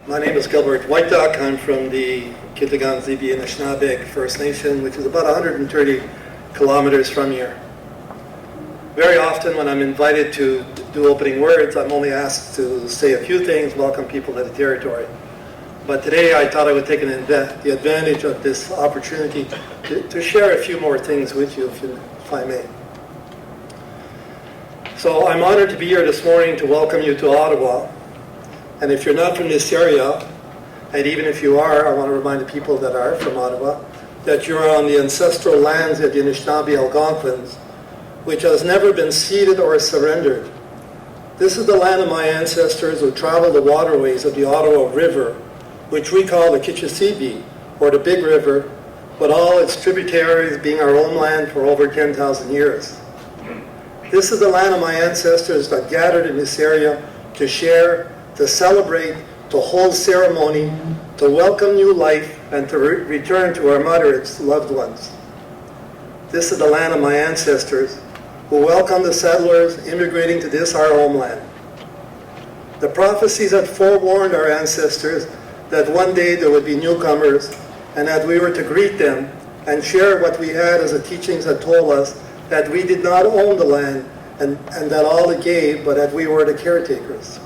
My name is Gilbert Whiteduck. I'm from the Kitigan Zibi Anishinaabe First Nation, which is about 130 kilometers from here. Very often when I'm invited to do opening words, I'm only asked to say a few things, welcome people to the territory. But today I thought I would take the advantage of this opportunity to share a few more things with you, if I may. So I'm honored to be here this morning to welcome you to Ottawa. And if you're not from this area, and even if you are, I want to remind the people that are from Ottawa, that you're on the ancestral lands of the Anishinaabe Algonquins, which has never been ceded or surrendered. This is the land of my ancestors who traveled the waterways of the Ottawa River, which we call the Kichisibi, or the Big River, with all its tributaries being our homeland for over 10,000 years. This is the land of my ancestors that gathered in this area to share, to celebrate, to hold ceremony, to welcome new life, and to return to our mother, its loved ones. This is the land of my ancestors who welcomed the settlers immigrating to this, our homeland. The prophecies had forewarned our ancestors that one day there would be newcomers and that we were to greet them and share what we had as the teachings had told us, that we did not own the land and that all it gave, but that we were the caretakers.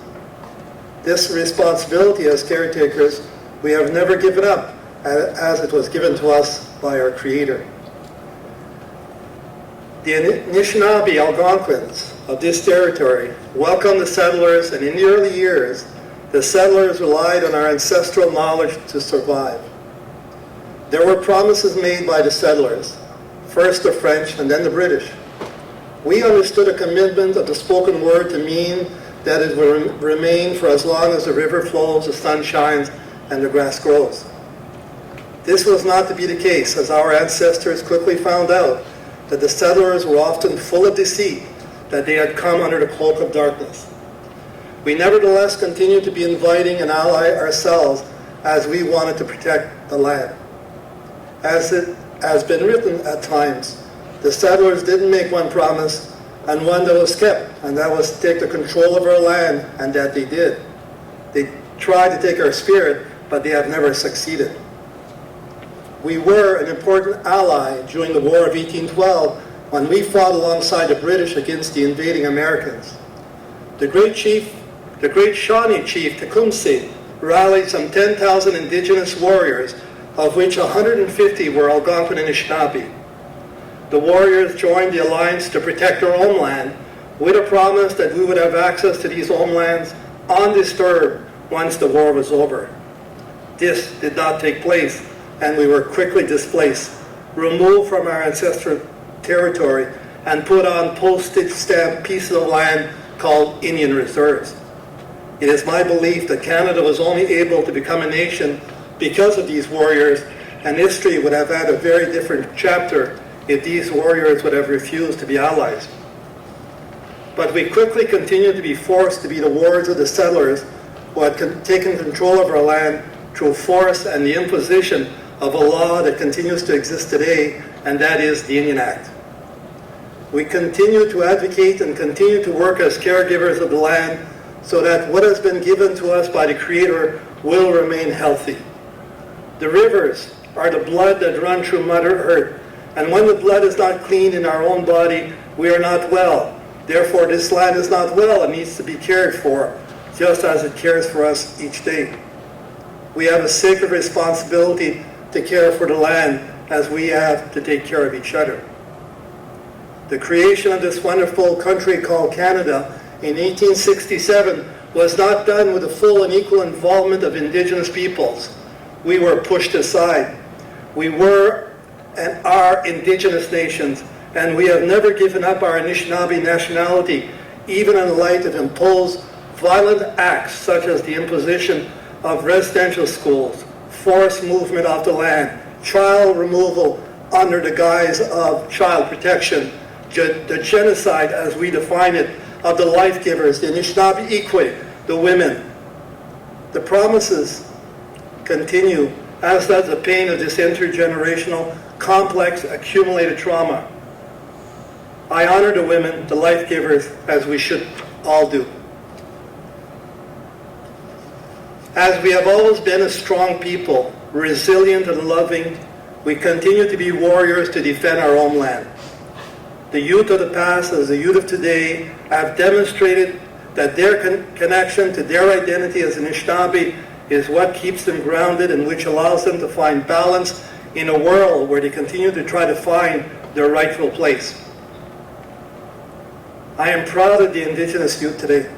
This responsibility as caretakers, we have never given up, as it was given to us by our Creator. The Anishinaabe Algonquins of this territory welcomed the settlers, and in the early years, the settlers relied on our ancestral knowledge to survive. There were promises made by the settlers, first the French and then the British. We understood a commitment of the spoken word to mean that it will remain for as long as the river flows, the sun shines, and the grass grows. This was not to be the case, as our ancestors quickly found out that the settlers were often full of deceit, that they had come under the cloak of darkness. We nevertheless continued to be inviting and ally ourselves as we wanted to protect the land. As it has been written at times, the settlers didn't make one promise and one that was kept, and that was to take the control of our land, and that they did. They tried to take our spirit, but they have never succeeded. We were an important ally during the War of 1812 when we fought alongside the British against the invading Americans. The great Shawnee chief, Tecumseh, rallied some 10,000 indigenous warriors, of which 150 were Algonquin and Anishinaabe. The warriors joined the alliance to protect our homeland with a promise that we would have access to these homelands undisturbed once the war was over. This did not take place, and we were quickly displaced, removed from our ancestral territory, and put on postage stamp pieces of land called Indian reserves. It is my belief that Canada was only able to become a nation because of these warriors, and history would have had a very different chapter if these warriors would have refused to be allies. But we quickly continued to be forced to be the wards of the settlers who had taken control of our land through force and the imposition of a law that continues to exist today, and that is the Indian Act. We continue to advocate and continue to work as caregivers of the land so that what has been given to us by the Creator will remain healthy. The rivers are the blood that run through Mother Earth, and when the blood is not clean in our own body, we are not well. Therefore, this land is not well and needs to be cared for, just as it cares for us each day. We have a sacred responsibility to care for the land as we have to take care of each other. The creation of this wonderful country called Canada in 1867 was not done with the full and equal involvement of Indigenous peoples. We were pushed aside. We were and are Indigenous nations, and we have never given up our Anishinaabe nationality, even in light of imposed violent acts such as the imposition of residential schools, forced movement off the land, child removal under the guise of child protection, the genocide as we define it of the life givers, the Anishinaabe Ikwe, the women. The promises continue, as does the pain of this intergenerational, complex, accumulated trauma. I honor the women, the life givers, as we should all do. As we have always been a strong people, resilient and loving, we continue to be warriors to defend our homeland. The youth of the past, as the youth of today, have demonstrated that their connection to their identity as Anishinaabe is what keeps them grounded and which allows them to find balance in a world where they continue to try to find their rightful place. I am proud of the Indigenous youth today.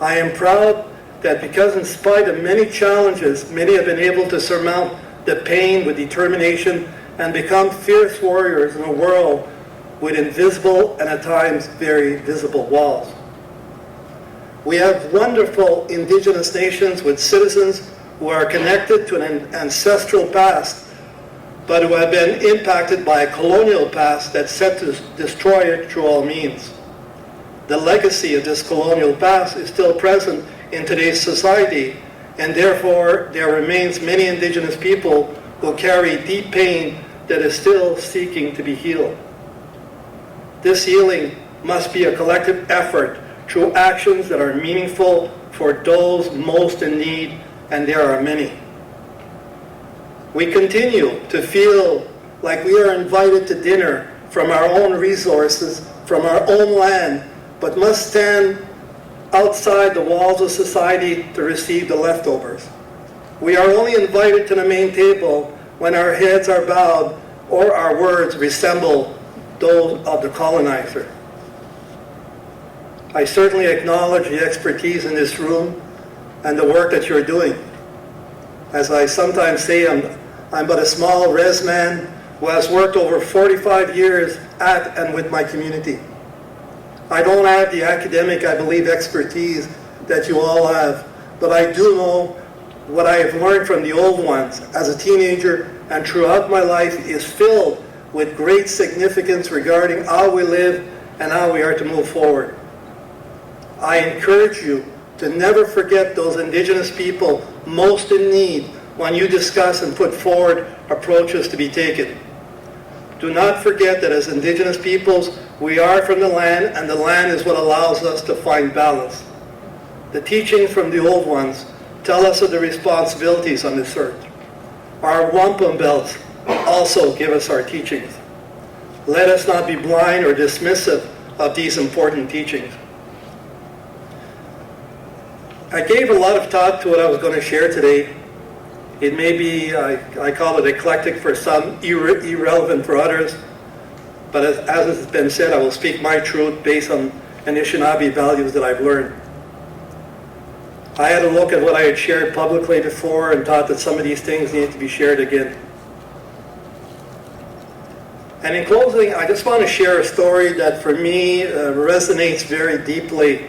I am proud that because in spite of many challenges, many have been able to surmount the pain with determination and become fierce warriors in a world with invisible and at times very visible walls. We have wonderful Indigenous nations with citizens who are connected to an ancestral past, but who have been impacted by a colonial past that set to destroy it through all means. The legacy of this colonial past is still present in today's society, and therefore there remains many Indigenous people who carry deep pain that is still seeking to be healed. This healing must be a collective effort through actions that are meaningful for those most in need, and there are many. We continue to feel like we are invited to dinner from our own resources, from our own land, but must stand outside the walls of society to receive the leftovers. We are only invited to the main table when our heads are bowed or our words resemble those of the colonizer. I certainly acknowledge the expertise in this room and the work that you're doing. As I sometimes say, I'm but a small res man who has worked over 45 years at and with my community. I don't have the academic, I believe, expertise that you all have, but I do know what I have learned from the old ones as a teenager and throughout my life is filled with great significance regarding how we live and how we are to move forward. I encourage you to never forget those Indigenous people most in need when you discuss and put forward approaches to be taken. Do not forget that as Indigenous peoples, we are from the land, and the land is what allows us to find balance. The teachings from the old ones tell us of the responsibilities on this earth. Our wampum belts also give us our teachings. Let us not be blind or dismissive of these important teachings. I gave a lot of thought to what I was going to share today. It may be, I call it eclectic for some, irrelevant for others, but as has been said, I will speak my truth based on Anishinaabe values that I've learned. I had a look at what I had shared publicly before and thought that some of these things need to be shared again. And in closing, I just want to share a story that for me resonates very deeply.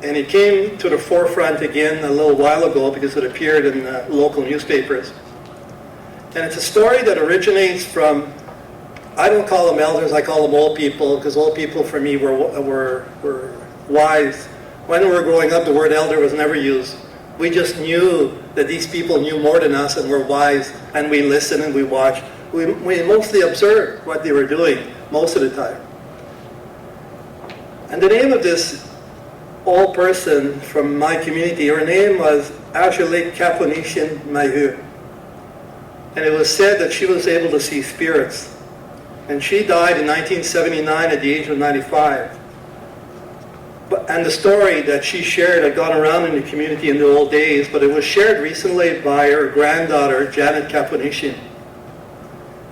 And it came to the forefront again a little while ago because it appeared in local newspapers. And it's a story that originates from, I don't call them elders, I call them old people, because old people for me were wise. When we were growing up, the word elder was never used. We just knew that these people knew more than us and were wise, and we listened and we watched. We mostly observed what they were doing most of the time. And the name of this old person from my community, her name was Angelique Kapunishin Mahu. And it was said that she was able to see spirits. And she died in 1979 at the age of 95. And the story that she shared had gone around in the community in the old days, but it was shared recently by her granddaughter, Janet Kapunishin.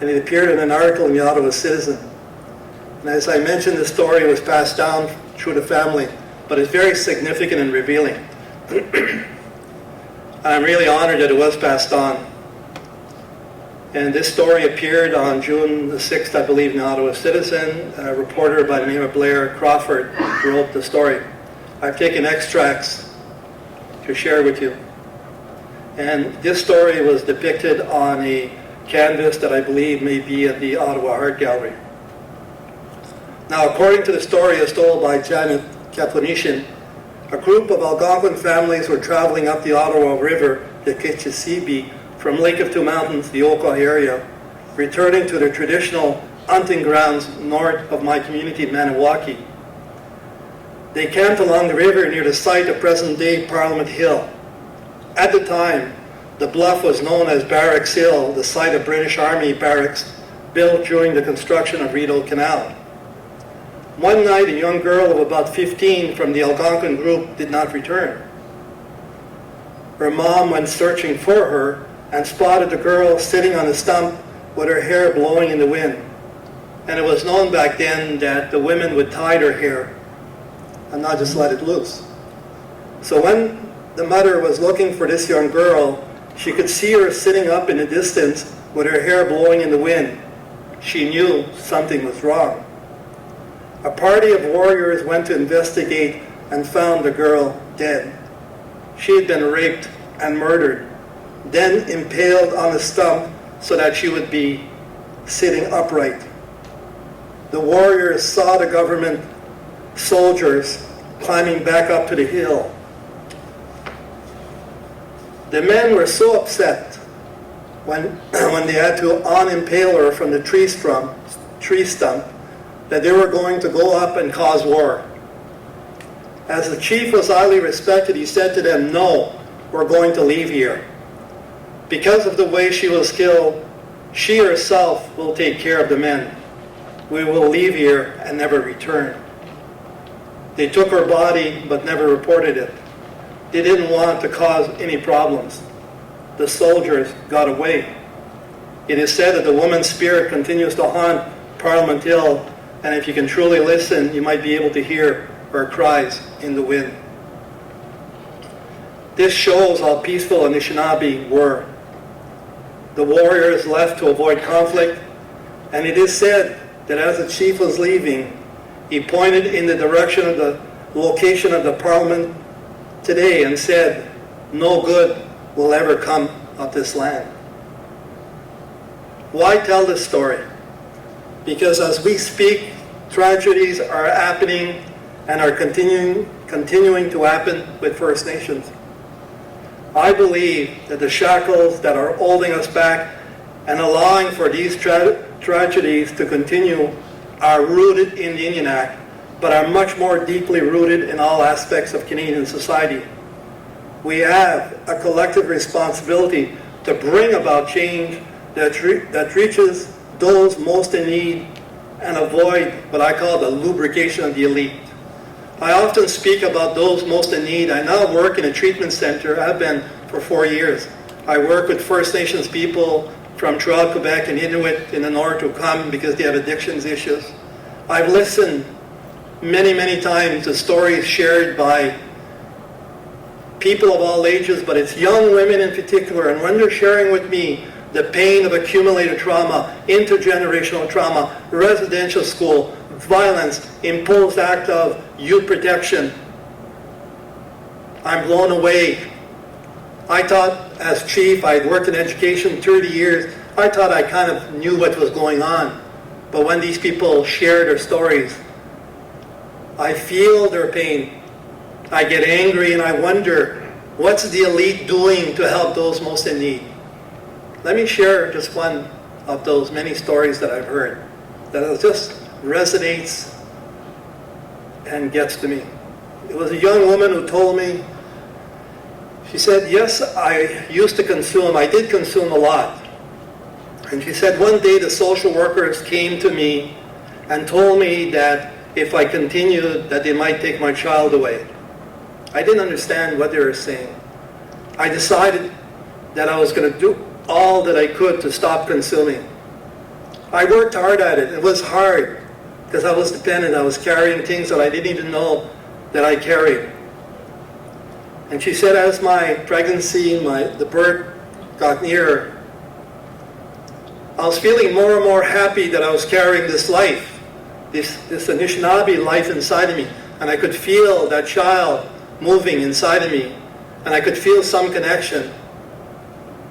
And it appeared in an article in the Ottawa Citizen. And as I mentioned, the story was passed down through the family, but it's very significant and revealing. And I'm really honored that it was passed on. And this story appeared on June the 6th, I believe, in the Ottawa Citizen. A reporter by the name of Blair Crawford wrote the story. I've taken extracts to share with you. And this story was depicted on a canvas that I believe may be at the Ottawa Art Gallery. Now, according to the story as told by Janet Kapunishin, a group of Algonquin families were traveling up the Ottawa River, the Kitchissippi, from Lake of Two Mountains, the Oka area, returning to their traditional hunting grounds north of my community, Manawa Ki. They camped along the river near the site of present-day Parliament Hill. At the time, the bluff was known as Barracks Hill, the site of British Army barracks built during the construction of Rideau Canal. One night, a young girl of about 15 from the Algonquin group did not return. Her mom went searching for her and spotted the girl sitting on a stump with her hair blowing in the wind. And it was known back then that the women would tie their hair and not just let it loose. So when the mother was looking for this young girl, she could see her sitting up in the distance with her hair blowing in the wind. She knew something was wrong. A party of warriors went to investigate and found the girl dead. She had been raped and murdered, then impaled on a stump so that she would be sitting upright. The warriors saw the government soldiers climbing back up to the hill. The men were so upset when they had to unimpale her from the tree stump that they were going to go up and cause war. As the chief was highly respected, he said to them, "No, we're going to leave here. Because of the way she was killed, she herself will take care of the men. We will leave here and never return." They took her body but never reported it. They didn't want to cause any problems. The soldiers got away. It is said that the woman's spirit continues to haunt Parliament Hill, and if you can truly listen, you might be able to hear her cries in the wind. This shows how peaceful Anishinaabe were. The warriors left to avoid conflict, and it is said that as the chief was leaving, he pointed in the direction of the location of the Parliament today and said, "No good will ever come of this land." Why tell this story? Because as we speak, tragedies are happening and are continuing to happen with First Nations. I believe that the shackles that are holding us back and allowing for these tragedies to continue are rooted in the Indian Act, but are much more deeply rooted in all aspects of Canadian society. We have a collective responsibility to bring about change that reaches those most in need and avoid what I call the lubrication of the elite. I often speak about those most in need. I now work in a treatment center. I've been for 4 years. I work with First Nations people from throughout Quebec and Inuit in the north who come because they have addictions issues. I've listened many times to stories shared by people of all ages, but it's young women in particular, and when they're sharing with me the pain of accumulated trauma, intergenerational trauma, residential school, violence, imposed act of youth protection, I'm blown away. I thought as chief, I'd worked in education 30 years, I thought I kind of knew what was going on. But when these people share their stories, I feel their pain. I get angry and I wonder, what's the elite doing to help those most in need? Let me share just one of those many stories that I've heard that just resonates and gets to me. It was a young woman who told me, she said, yes, I used to consume, I did consume a lot. And she said, one day the social workers came to me and told me that if I continued, that they might take my child away. I didn't understand what they were saying. I decided that I was going to do all that I could to stop consuming. I worked hard at it. It was hard because I was dependent. I was carrying things that I didn't even know that I carried. And she said, as my pregnancy, the birth got nearer, I was feeling more and more happy that I was carrying this life, this Anishinaabe life inside of me. And I could feel that child moving inside of me. And I could feel some connection.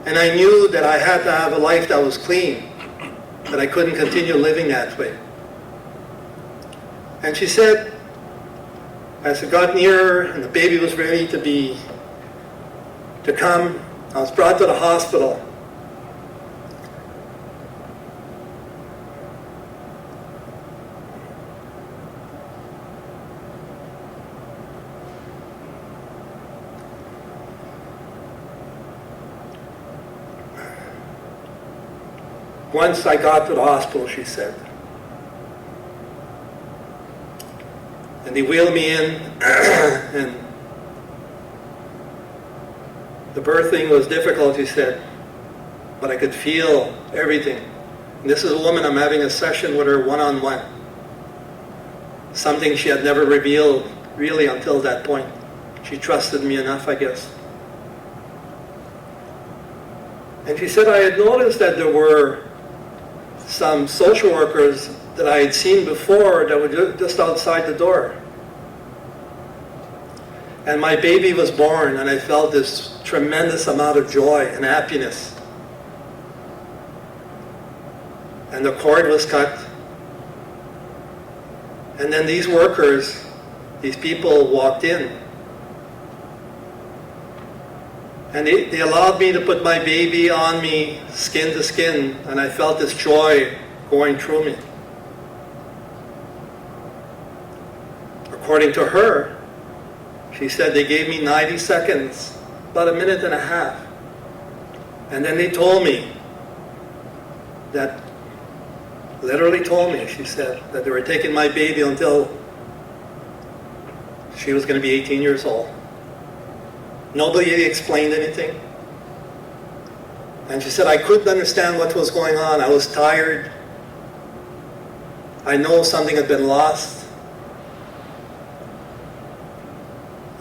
And I knew that I had to have a life that was clean, that I couldn't continue living that way. And she said, as it got nearer and the baby was ready to come, I was brought to the hospital. Once I got to the hospital, she said, and they wheeled me in, and the birthing was difficult, she said, but I could feel everything. And this is a woman, I'm having a session with her one-on-one. Something she had never revealed really until that point. She trusted me enough, I guess. And she said I had noticed that there were some social workers that I had seen before that were just outside the door. And my baby was born, and I felt this tremendous amount of joy and happiness. And the cord was cut. And then these workers, these people walked in. And they allowed me to put my baby on me, skin to skin, and I felt this joy going through me. According to her, she said they gave me 90 seconds, about a minute and a half. And then they told me that, literally told me, she said, that they were taking my baby until she was going to be 18 years old. Nobody explained anything. And she said, I couldn't understand what was going on. I was tired. I know something had been lost.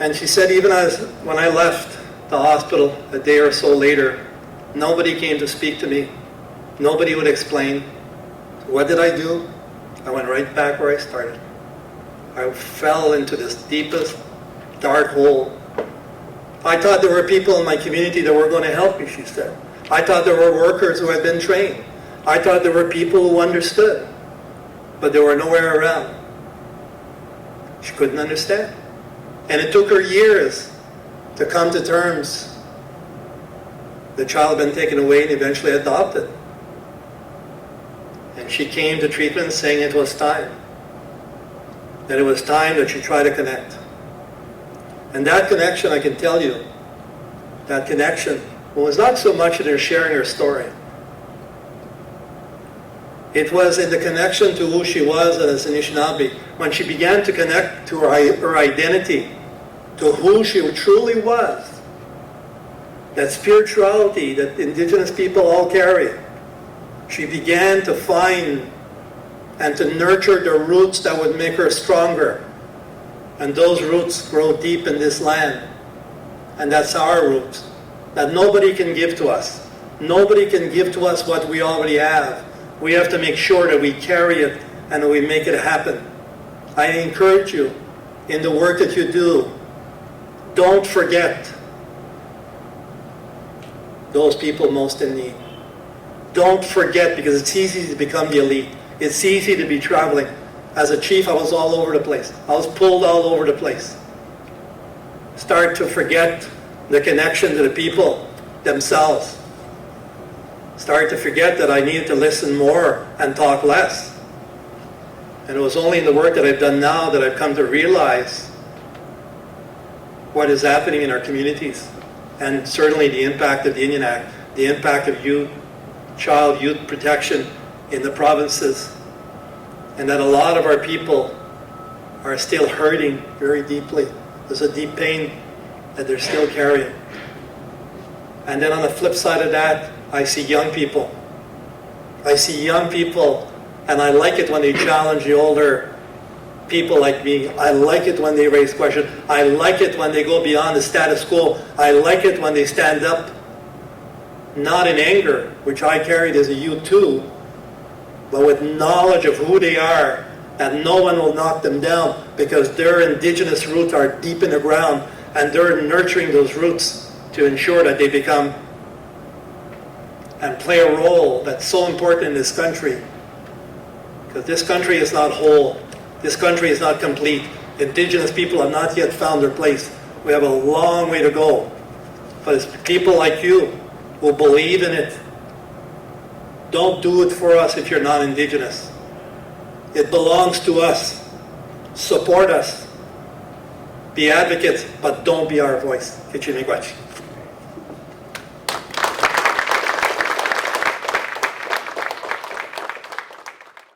And she said, even when I left the hospital a day or so later, nobody came to speak to me. Nobody would explain. What did I do? I went right back where I started. I fell into this deepest, dark hole. I thought there were people in my community that were going to help me, she said. I thought there were workers who had been trained. I thought there were people who understood. But they were nowhere around. She couldn't understand. And it took her years to come to terms. The child had been taken away and eventually adopted. And she came to treatment saying it was time. That it was time that she try to connect. And that connection, I can tell you, that connection was not so much in her sharing her story. It was in the connection to who she was as an Anishinaabe. When she began to connect to her identity, to who she truly was, that spirituality that Indigenous people all carry, she began to find and to nurture the roots that would make her stronger. And those roots grow deep in this land. And that's our roots, that nobody can give to us. Nobody can give to us what we already have. We have to make sure that we carry it and that we make it happen. I encourage you, in the work that you do, don't forget those people most in need. Don't forget, because it's easy to become the elite. It's easy to be traveling. As a chief, I was all over the place. I was pulled all over the place. Start to forget the connection to the people themselves. Start to forget that I needed to listen more and talk less. And it was only in the work that I've done now that I've come to realize what is happening in our communities. And certainly the impact of the Indian Act, the impact of youth protection in the provinces, and that a lot of our people are still hurting very deeply. There's a deep pain that they're still carrying. And then on the flip side of that, I see young people. I see young people, and I like it when they challenge the older people like me. I like it when they raise questions. I like it when they go beyond the status quo. I like it when they stand up, not in anger, which I carried as a youth too, but with knowledge of who they are, and no one will knock them down because their Indigenous roots are deep in the ground, and they're nurturing those roots to ensure that they become and play a role that's so important in this country. Because this country is not whole. This country is not complete. Indigenous people have not yet found their place. We have a long way to go. But it's people like you who believe in it. Don't do it for us if you're not Indigenous. It belongs to us. Support us. Be advocates, but don't be our voice. Kitchen Miigwech.